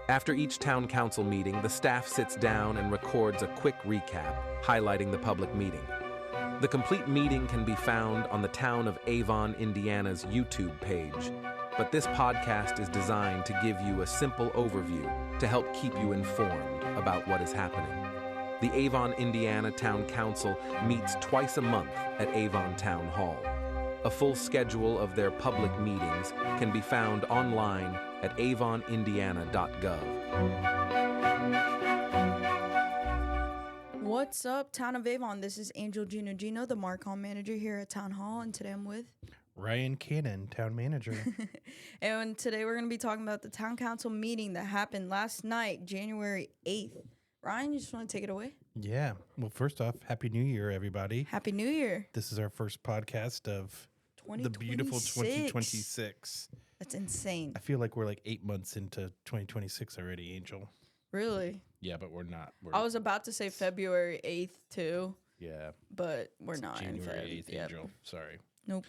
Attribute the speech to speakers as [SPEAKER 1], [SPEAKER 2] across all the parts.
[SPEAKER 1] After each town council meeting, the staff sits down and records a quick recap, highlighting the public meeting. The complete meeting can be found on the town of Avon, Indiana's YouTube page, but this podcast is designed to give you a simple overview to help keep you informed about what is happening. The Avon, Indiana Town Council meets twice a month at Avon Town Hall. A full schedule of their public meetings can be found online at avonindiana.gov.
[SPEAKER 2] What's up, Town of Avon? This is Angel Gino, the Marcom manager here at Town Hall, and today I'm with
[SPEAKER 3] Ryan Cannon, town manager.
[SPEAKER 2] And today we're going to be talking about the Town Council meeting that happened last night, January 8th. Ryan, you just want to take it away?
[SPEAKER 3] Yeah. Well, first off, Happy New Year, everybody.
[SPEAKER 2] Happy New Year.
[SPEAKER 3] This is our first podcast of the beautiful 2026.
[SPEAKER 2] That's insane.
[SPEAKER 3] I feel like we're like 8 months into 2026 already, Angel.
[SPEAKER 2] Really?
[SPEAKER 3] Yeah, but we're not.
[SPEAKER 2] I was about to say February 8th, too.
[SPEAKER 3] Yeah.
[SPEAKER 2] But we're not.
[SPEAKER 3] January 8th, Angel. Sorry.
[SPEAKER 2] Nope.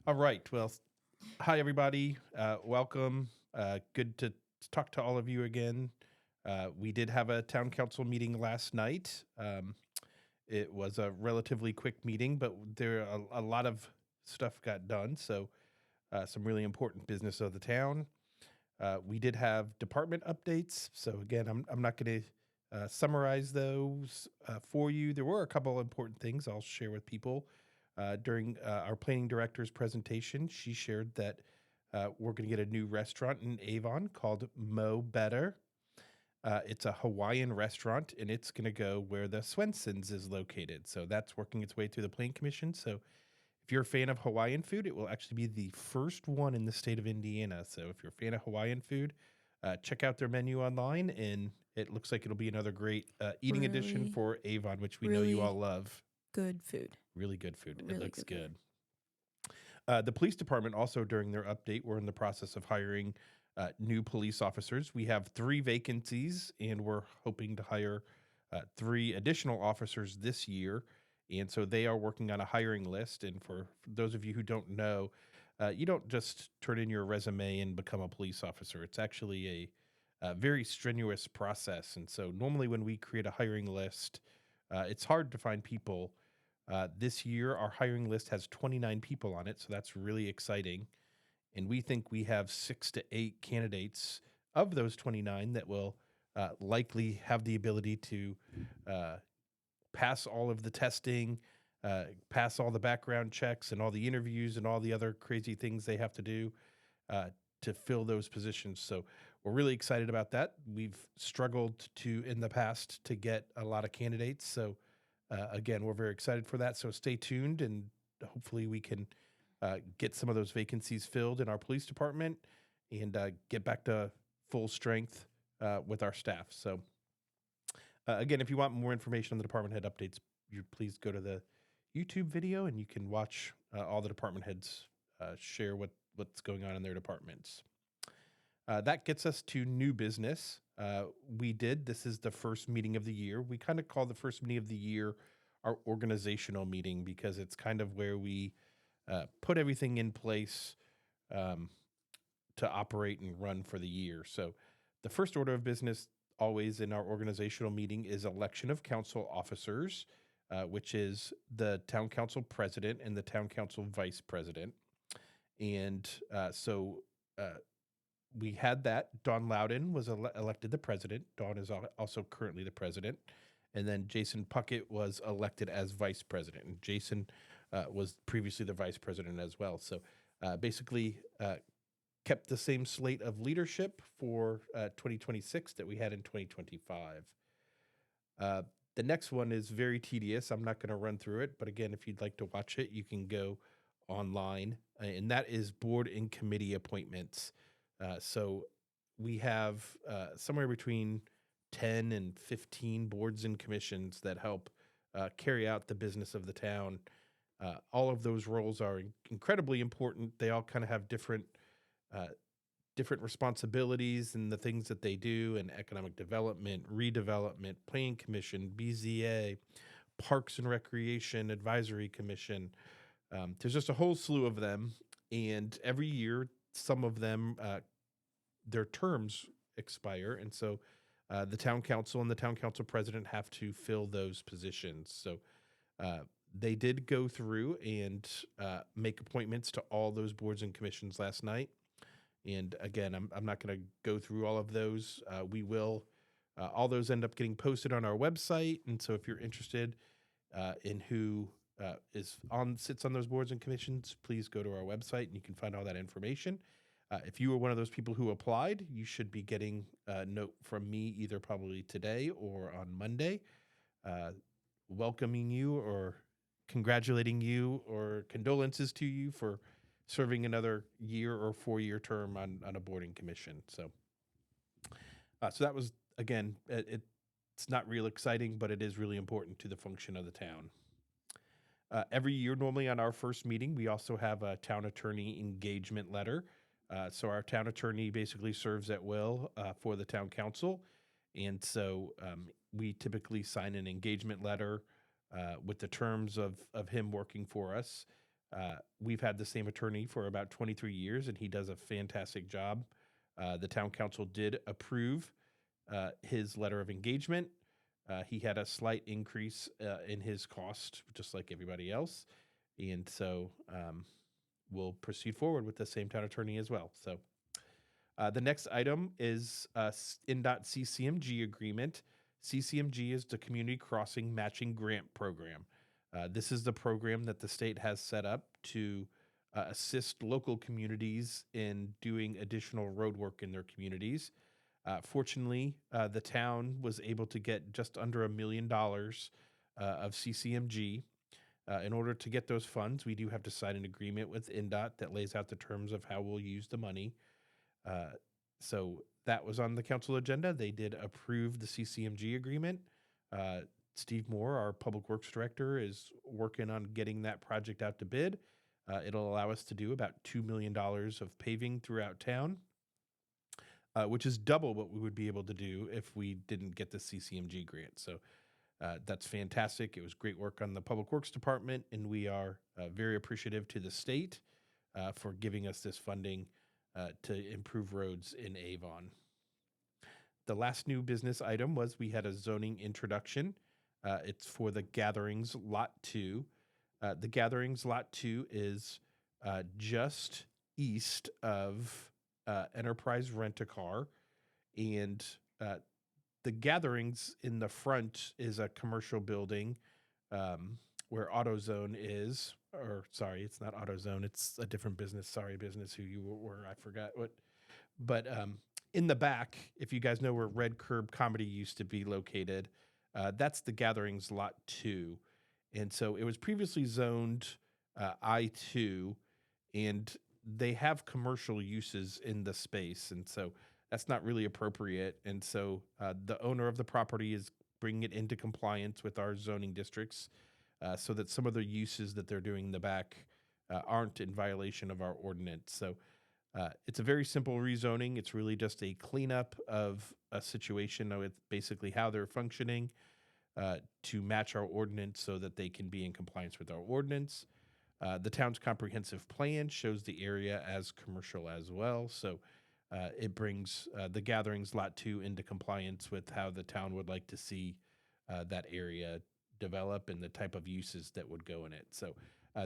[SPEAKER 3] All right. Well, hi, everybody. Welcome. Good to talk to all of you again. We did have a town council meeting last night. It was a relatively quick meeting, but there a lot of stuff got done. So some really important business of the town. We did have department updates. So again, I'm not going to summarize those for you. There were a couple important things I'll share with people. During our planning director's presentation, she shared that we're going to get a new restaurant in Avon called Mo Better. It's a Hawaiian restaurant, and it's going to go where the Swenson's is located. So that's working its way through the Planning Commission. So if you're a fan of Hawaiian food, it will actually be the first one in the state of Indiana. So if you're a fan of Hawaiian food, check out their menu online, and it looks like it'll be another great eating addition for Avon, which we know you all love.
[SPEAKER 2] Good food.
[SPEAKER 3] Really good food.
[SPEAKER 2] Really
[SPEAKER 3] it looks
[SPEAKER 2] good.
[SPEAKER 3] The police department also, during their update, we're in the process of hiring new police officers. We have 3 vacancies, and we're hoping to hire 3 additional officers this year. And so they are working on a hiring list. And for those of you who don't know, you don't just turn in your resume and become a police officer. It's actually a very strenuous process. And so normally when we create a hiring list, it's hard to find people. This year, our hiring list has 29 people on it, so that's really exciting. And we think we have 6 to 8 candidates of those 29 that will likely have the ability to pass all of the testing, pass all the background checks and all the interviews and all the other crazy things they have to do to fill those positions. So we're really excited about that. We've struggled in the past to get a lot of candidates. So again, we're very excited for that. So stay tuned, and hopefully we can get some of those vacancies filled in our police department and get back to full strength with our staff. So again, if you want more information on the department head updates, you please go to the YouTube video, and you can watch all the department heads share what's going on in their departments. That gets us to new business. This is the first meeting of the year. We kind of call the first meeting of the year our organizational meeting, because it's kind of where we put everything in place to operate and run for the year. So the first order of business always in our organizational meeting is election of council officers, which is the town council president and the town council vice president. And so we had that. Dawn Loudon was elected the president. Dawn is also currently the president. And then Jason Puckett was elected as vice president. And Jason was previously the vice president as well. So basically kept the same slate of leadership for 2026 that we had in 2025. The next one is very tedious. I'm not going to run through it. But again, if you'd like to watch it, you can go online. And that is board and committee appointments. So we have somewhere between 10 and 15 boards and commissions that help carry out the business of the town. All of those roles are incredibly important. They all kind of have different responsibilities and the things that they do in economic development, redevelopment, planning commission, BZA, Parks and Recreation Advisory Commission. There's just a whole slew of them. And every year, some of them, their terms expire. And so the town council and the town council president have to fill those positions. So they did go through and make appointments to all those boards and commissions last night. And again, I'm not going to go through all of those. We will. All those end up getting posted on our website. And so if you're interested in who sits on those boards and commissions, please go to our website and you can find all that information. If you were one of those people who applied, you should be getting a note from me either probably today or on Monday, welcoming you or congratulating you or condolences to you for serving another year or 4-year term on a boarding commission. So that was, again, it's not real exciting, but it is really important to the function of the town. Every year, normally on our first meeting, we also have a town attorney engagement letter. So our town attorney basically serves at will for the town council. And so we typically sign an engagement letter with the terms of him working for us. We've had the same attorney for about 23 years, and he does a fantastic job. The town council did approve his letter of engagement. He had a slight increase in his cost, just like everybody else. And so we'll proceed forward with the same town attorney as well. So the next item is NDOT CCMG agreement. CCMG is the Community Crossing Matching Grant Program. This is the program that the state has set up to assist local communities in doing additional road work in their communities. Fortunately, the town was able to get just under $1 million of CCMG. In order to get those funds, we do have to sign an agreement with NDOT that lays out the terms of how we'll use the money. So that was on the council agenda. They did approve the CCMG agreement. Steve Moore, our public works director, is working on getting that project out to bid. It'll allow us to do about $2 million of paving throughout town, which is double what we would be able to do if we didn't get the CCMG grant. So that's fantastic. It was great work on the Public Works Department, and we are very appreciative to the state for giving us this funding to improve roads in Avon. The last new business item was we had a zoning introduction. It's for the Gatherings Lot 2. The Gatherings Lot 2 is just east of Enterprise Rent-A-Car, and the Gatherings in the front is a commercial building where AutoZone is, or sorry, it's not AutoZone, it's a different business. Sorry, business who you were, I forgot what. But in the back, if you guys know where Red Curb Comedy used to be located, that's the Gatherings Lot 2. And so it was previously zoned I-2, and they have commercial uses in the space. And so that's not really appropriate. And so the owner of the property is bringing it into compliance with our zoning districts so that some of the uses that they're doing in the back aren't in violation of our ordinance. So it's a very simple rezoning. It's really just a cleanup of a situation with basically how they're functioning to match our ordinance so that they can be in compliance with our ordinance. The town's comprehensive plan shows the area as commercial as well. So it brings the Gatherings Lot 2 into compliance with how the town would like to see that area develop and the type of uses that would go in it. So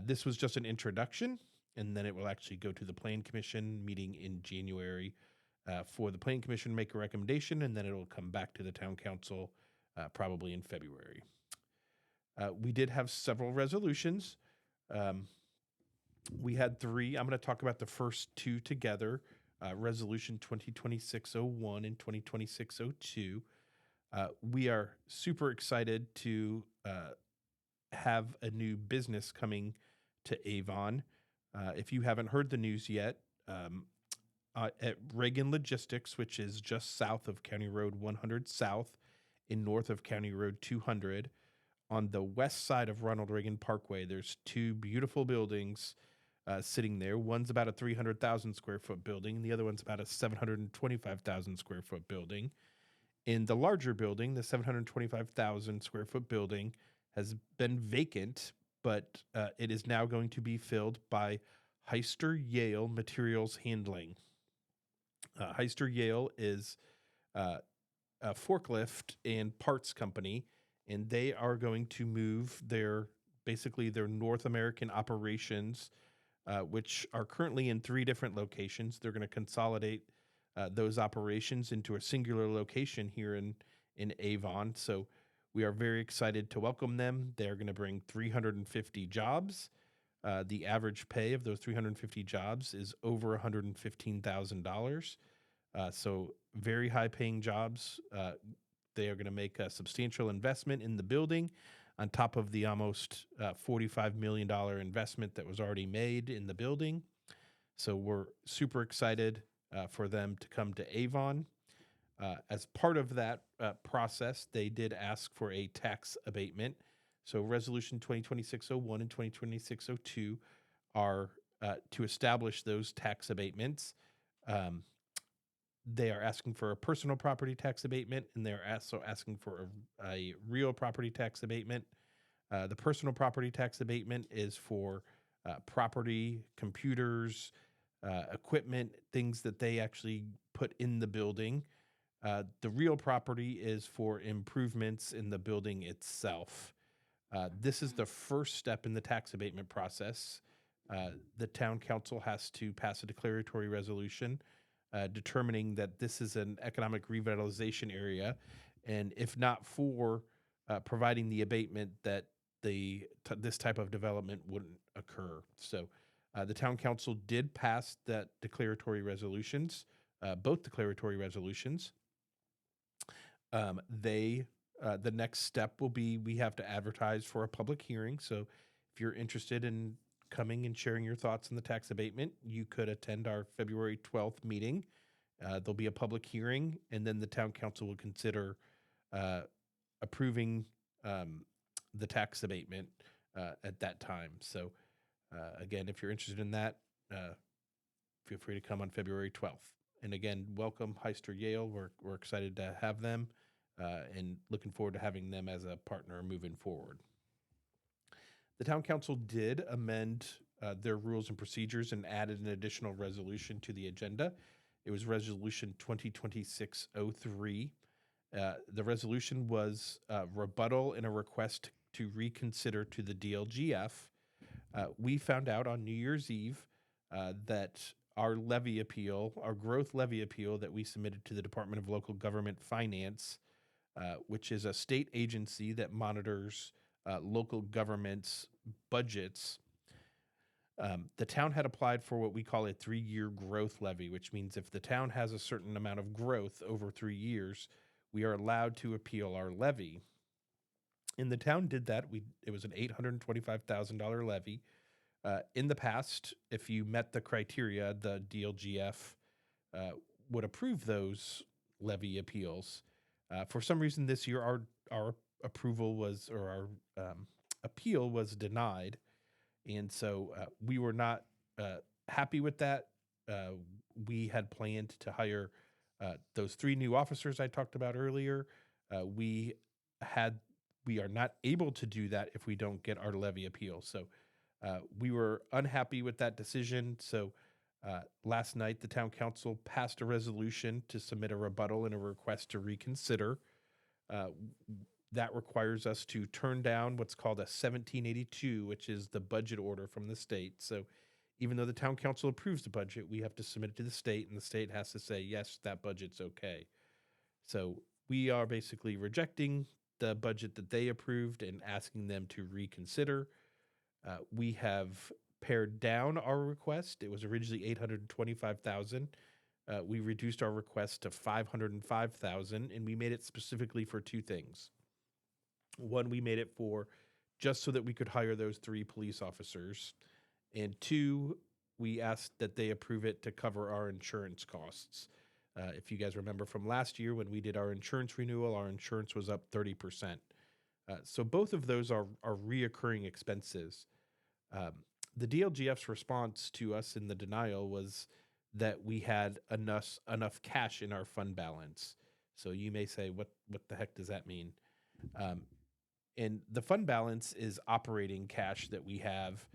[SPEAKER 3] this was just an introduction, and then it will actually go to the Plan Commission meeting in January for the Plan Commission to make a recommendation, and then it will come back to the town council probably in February. We did have several resolutions. We had 3. I'm going to talk about the first 2 together. Resolution 2026-01 and 2026-02. We are super excited to have a new business coming to Avon. If you haven't heard the news yet, at Reagan Logistics, which is just south of County Road 100 South and north of County Road 200, on the west side of Ronald Reagan Parkway, there's 2 beautiful buildings sitting there. One's about a 300,000 square foot building, and the other one's about a 725,000 square foot building. In the larger building, the 725,000 square foot building has been vacant, but it is now going to be filled by Heister Yale Materials Handling. Heister Yale is uh, a forklift and parts company, and they are going to move their North American operations, which are currently in 3 different locations. They're going to consolidate those operations into a singular location here in Avon. So we are very excited to welcome them. They're going to bring 350 jobs. The average pay of those 350 jobs is over $115,000. So very high paying jobs. They are going to make a substantial investment in the building on top of the almost $45 million investment that was already made in the building. So we're super excited for them to come to Avon. As part of that process, they did ask for a tax abatement. So Resolution 2026-01 and 2026-02 are to establish those tax abatements. They are asking for a personal property tax abatement, and they're also asking for a real property tax abatement. The personal property tax abatement is for property, computers, equipment, things that they actually put in the building. The real property is for improvements in the building itself. This is the first step in the tax abatement process. The town council has to pass a declaratory resolution determining that this is an economic revitalization area, and if not for providing the abatement, that this type of development wouldn't occur. So the town council did pass that declaratory resolutions, both declaratory resolutions. The next step will be we have to advertise for a public hearing. So if you're interested in coming and sharing your thoughts on the tax abatement, you could attend our February 12th meeting. There'll be a public hearing, and then the town council will consider approving the tax abatement at that time. So again, if you're interested in that, feel free to come on February 12th. And again, welcome Heister Yale. We're excited to have them and looking forward to having them as a partner moving forward. The town council did amend their rules and procedures and added an additional resolution to the agenda. It was Resolution 2026-03. The resolution was rebuttal and a request to reconsider to the DLGF. We found out on New Year's Eve that our levy appeal, our growth levy appeal that we submitted to the Department of Local Government Finance, which is a state agency that monitors local governments' budgets. The town had applied for what we call a 3-year growth levy, which means if the town has a certain amount of growth over 3 years, we are allowed to appeal our levy. And the town did that. It was an $825,000 levy. In the past, if you met the criteria, the DLGF would approve those levy appeals. For some reason this year, our approval was, or our appeal was denied. And so we were not happy with that. We had planned to hire those 3 new officers I talked about earlier. We are not able to do that if we don't get our levy appeal. So we were unhappy with that decision. So last night, the town council passed a resolution to submit a rebuttal and a request to reconsider. That requires us to turn down what's called a 1782, which is the budget order from the state. So even though the town council approves the budget, we have to submit it to the state, and the state has to say, yes, that budget's okay. So we are basically rejecting the budget that they approved and asking them to reconsider. We have pared down our request. It was originally $825,000. We reduced our request to $505,000, and we made it specifically for 2 things. One, we made it for just so that we could hire those 3 police officers. And 2, we asked that they approve it to cover our insurance costs. If you guys remember from last year when we did our insurance renewal, our insurance was up 30%. So both of those are reoccurring expenses. The DLGF's response to us in the denial was that we had enough cash in our fund balance. So you may say, what the heck does that mean? And the fund balance is operating cash that we have.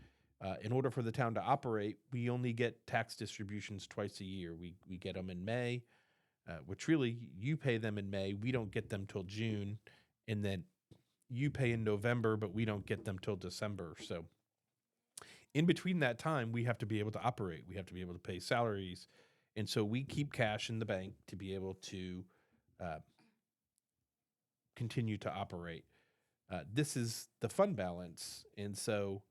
[SPEAKER 3] In order for the town to operate, we only get tax distributions twice a year. We get them in May. which really you pay them in May. We don't get them till June, and then you pay in November, but we don't get them till December. So in between that time, we have to be able to operate. We have to be able to pay salaries. And so we keep cash in the bank to be able to continue to operate. This is the fund balance. And so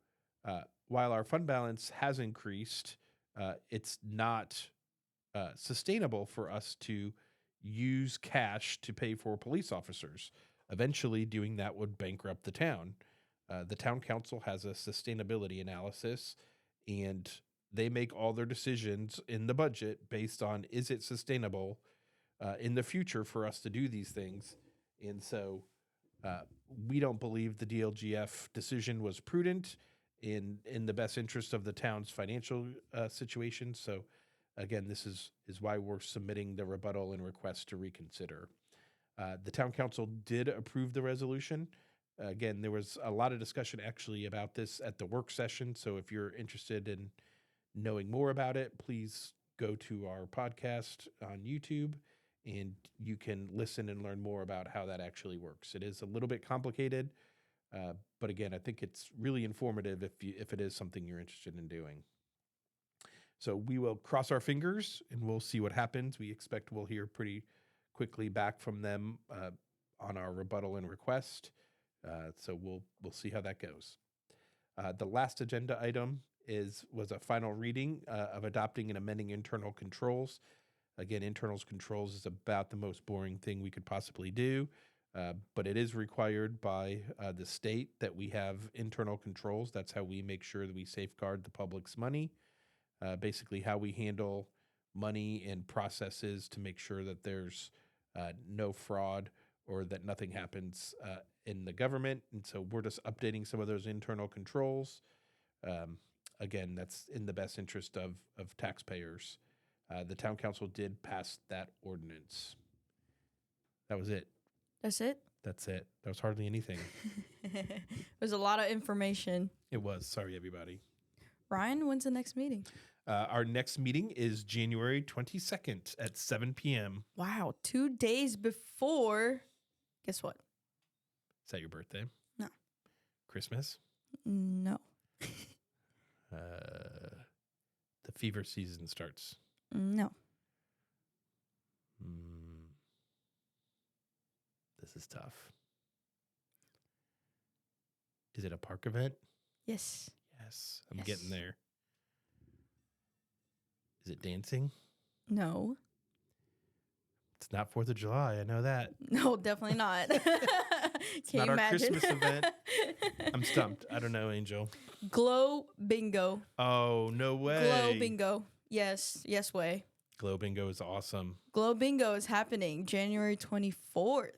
[SPEAKER 3] while our fund balance has increased, it's not sustainable for us to use cash to pay for police officers. Eventually, doing that would bankrupt the town. The town council has a sustainability analysis, and they make all their decisions in the budget based on, is it sustainable in the future for us to do these things? And so we don't believe the DLGF decision was prudent in the best interest of the town's financial situation. So again, this is why we're submitting the rebuttal and request to reconsider. The town council did approve the resolution. Again, there was a lot of discussion actually about this at the work session. So if you're interested in knowing more about it, please go to our podcast on YouTube and you can listen and learn more about how that actually works. It is a little bit complicated, but again, I think it's really informative if it is something you're interested in doing. So we will cross our fingers and we'll see what happens. We expect we'll hear pretty quickly back from them on our rebuttal and request. So we'll see how that goes. The last agenda item was a final reading of adopting and amending internal controls. Again, internal controls is about the most boring thing we could possibly do, but it is required by the state that we have internal controls. That's how we make sure that we safeguard the public's money. Basically, how we handle money and processes to make sure that there's no fraud or that nothing happens in the government. And so we're just updating some of those internal controls. Again, that's in the best interest of taxpayers. The town council did pass that ordinance. That was it.
[SPEAKER 2] That's it?
[SPEAKER 3] That's it. That was hardly anything.
[SPEAKER 2] There's a lot of information.
[SPEAKER 3] It was. Sorry, everybody.
[SPEAKER 2] Ryan, when's the next meeting?
[SPEAKER 3] Our next meeting is January 22nd at 7 p.m.
[SPEAKER 2] Wow, 2 days before. Guess what?
[SPEAKER 3] Is that your birthday?
[SPEAKER 2] No.
[SPEAKER 3] Christmas?
[SPEAKER 2] No.
[SPEAKER 3] The fever season starts.
[SPEAKER 2] No.
[SPEAKER 3] This is tough. Is it a park event?
[SPEAKER 2] Yes.
[SPEAKER 3] Yes, I'm getting there. Is it dancing?
[SPEAKER 2] No.
[SPEAKER 3] It's not 4th of July. I know that.
[SPEAKER 2] No, definitely not.
[SPEAKER 3] It's
[SPEAKER 2] Can
[SPEAKER 3] not
[SPEAKER 2] you
[SPEAKER 3] our
[SPEAKER 2] imagine?
[SPEAKER 3] Christmas event. I'm stumped. I don't know, Angel.
[SPEAKER 2] Glow bingo.
[SPEAKER 3] Oh, no way.
[SPEAKER 2] Glow bingo. Yes. Yes way.
[SPEAKER 3] Glow bingo is awesome.
[SPEAKER 2] Glow bingo is happening January 24th.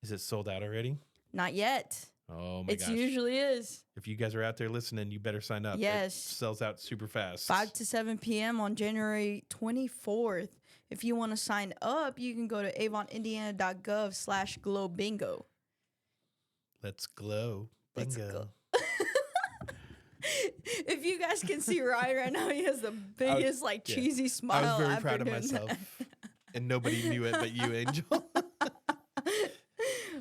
[SPEAKER 3] Is it sold out already?
[SPEAKER 2] Not yet.
[SPEAKER 3] Oh my gosh.
[SPEAKER 2] It usually is.
[SPEAKER 3] If you guys are out there listening, you better sign up.
[SPEAKER 2] Yes.
[SPEAKER 3] It sells out super fast.
[SPEAKER 2] 5 to 7 p.m. on January 24th. If you want to sign up, you can go to avonindiana.gov/glow bingo.
[SPEAKER 3] Let's glow.
[SPEAKER 2] Let's
[SPEAKER 3] Bingo.
[SPEAKER 2] go. If you guys can see Ryan right now, he has the biggest, cheesy smile.
[SPEAKER 3] I was very
[SPEAKER 2] after
[SPEAKER 3] proud of
[SPEAKER 2] doing
[SPEAKER 3] myself.
[SPEAKER 2] that.
[SPEAKER 3] And nobody knew it but you, Angel.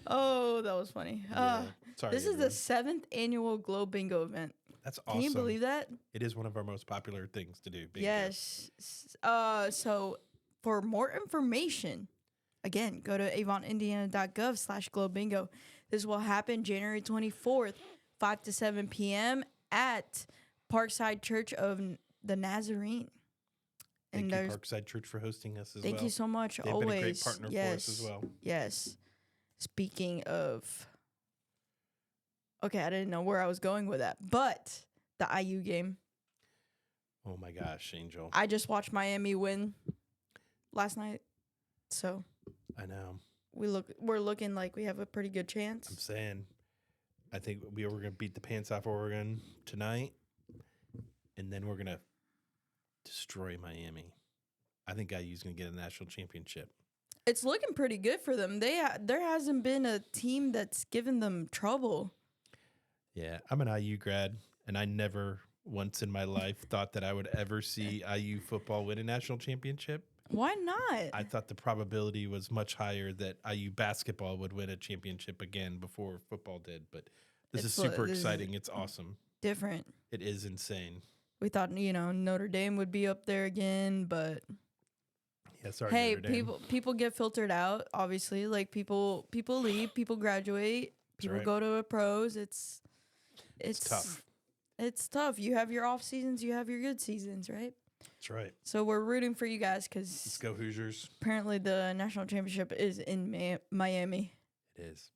[SPEAKER 2] Oh, that was funny.
[SPEAKER 3] Yeah. Sorry.
[SPEAKER 2] This is
[SPEAKER 3] everyone.
[SPEAKER 2] the 7th annual Glow Bingo event.
[SPEAKER 3] That's awesome.
[SPEAKER 2] Can you believe that?
[SPEAKER 3] It is one of our most popular things to do. Bingo.
[SPEAKER 2] Yes. So for more information, again, go to avonindiana.gov/glow bingo. This will happen January 24th, 5 to 7 p.m. at Parkside Church of the Nazarene.
[SPEAKER 3] Thank you, Parkside Church, for hosting us as well.
[SPEAKER 2] Thank you so much.
[SPEAKER 3] They've
[SPEAKER 2] always.
[SPEAKER 3] been a great partner for us as well.
[SPEAKER 2] Yes. Speaking of, okay, I didn't know where I was going with that, but the IU game.
[SPEAKER 3] Oh my gosh, Angel.
[SPEAKER 2] I just watched Miami win last night, so
[SPEAKER 3] I know.
[SPEAKER 2] we're looking like we have a pretty good chance.
[SPEAKER 3] I'm saying, I think we were going to beat the pants off Oregon tonight, and then we're going to destroy Miami. I think IU's going to get a national championship.
[SPEAKER 2] It's looking pretty good for them. There hasn't been a team that's given them trouble.
[SPEAKER 3] Yeah, I'm an IU grad, and I never once in my life thought that I would ever see IU football win a national championship.
[SPEAKER 2] Why not?
[SPEAKER 3] I thought the probability was much higher that IU basketball would win a championship again before football did. But this is super exciting. It's awesome.
[SPEAKER 2] Different.
[SPEAKER 3] It is insane.
[SPEAKER 2] We thought, Notre Dame would be up there again, but
[SPEAKER 3] Yeah, sorry.
[SPEAKER 2] hey,
[SPEAKER 3] Notre Dame.
[SPEAKER 2] people get filtered out. Obviously, like people leave, people graduate, people
[SPEAKER 3] right.
[SPEAKER 2] go to the pros. It's
[SPEAKER 3] tough.
[SPEAKER 2] It's tough. You have your off seasons, you have your good seasons, right?
[SPEAKER 3] That's right.
[SPEAKER 2] So we're rooting for you guys
[SPEAKER 3] Let's
[SPEAKER 2] because
[SPEAKER 3] go Hoosiers.
[SPEAKER 2] apparently the national championship is in Miami.
[SPEAKER 3] It is.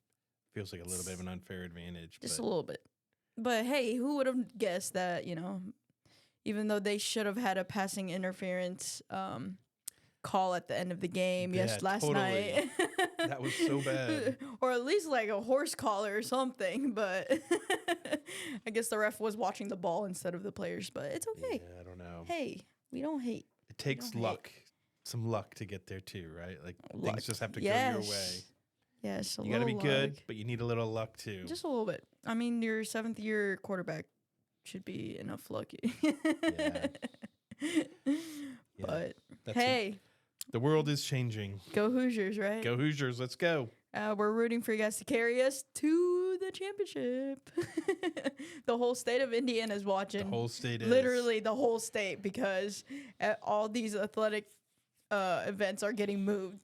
[SPEAKER 3] Feels like a little bit of an unfair advantage.
[SPEAKER 2] Just
[SPEAKER 3] but
[SPEAKER 2] a little bit. But hey, who would have guessed that, even though they should have had a passing interference call at the end of the game last
[SPEAKER 3] totally.
[SPEAKER 2] night.
[SPEAKER 3] That was so bad.
[SPEAKER 2] Or at least like a horse collar or something, but I guess the ref was watching the ball instead of the players, but it's okay.
[SPEAKER 3] Yeah, I don't know.
[SPEAKER 2] Hey, we don't hate.
[SPEAKER 3] It takes
[SPEAKER 2] don't
[SPEAKER 3] luck. Some luck to get there too, right? Like
[SPEAKER 2] Luck.
[SPEAKER 3] things just have to go your way.
[SPEAKER 2] Yes,
[SPEAKER 3] You got to be good, but you need a little luck too.
[SPEAKER 2] Just a little bit. I mean, your 7th year quarterback should be enough lucky.
[SPEAKER 3] Yeah.
[SPEAKER 2] But
[SPEAKER 3] That's
[SPEAKER 2] hey,
[SPEAKER 3] the world is changing.
[SPEAKER 2] go Hoosiers, right?
[SPEAKER 3] Go Hoosiers, let's go.
[SPEAKER 2] We're rooting for you guys to carry us to the championship. The whole state of Indiana is watching.
[SPEAKER 3] The whole state is.
[SPEAKER 2] Literally the whole state, because all these athletic events are getting moved.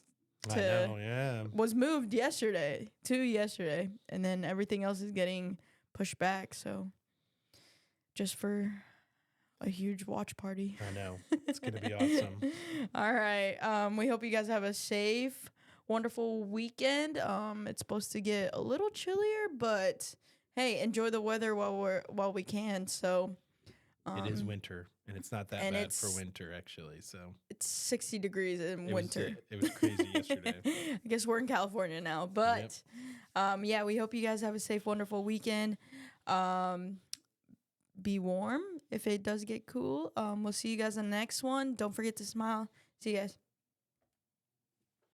[SPEAKER 3] I know, yeah.
[SPEAKER 2] Was moved yesterday, and then everything else is getting pushed back. So just for a huge watch party.
[SPEAKER 3] I know. It's going to be awesome.
[SPEAKER 2] All right. We hope you guys have a safe, wonderful weekend. It's supposed to get a little chillier, but hey, enjoy the weather while we can. So
[SPEAKER 3] it is winter, and it's not that bad for winter, actually. So
[SPEAKER 2] it's 60 degrees in winter.
[SPEAKER 3] It was crazy yesterday.
[SPEAKER 2] I guess we're in California now, but yeah, we hope you guys have a safe, wonderful weekend. Be warm if it does get cool. We'll see you guys on the next one. Don't forget to smile. See you guys.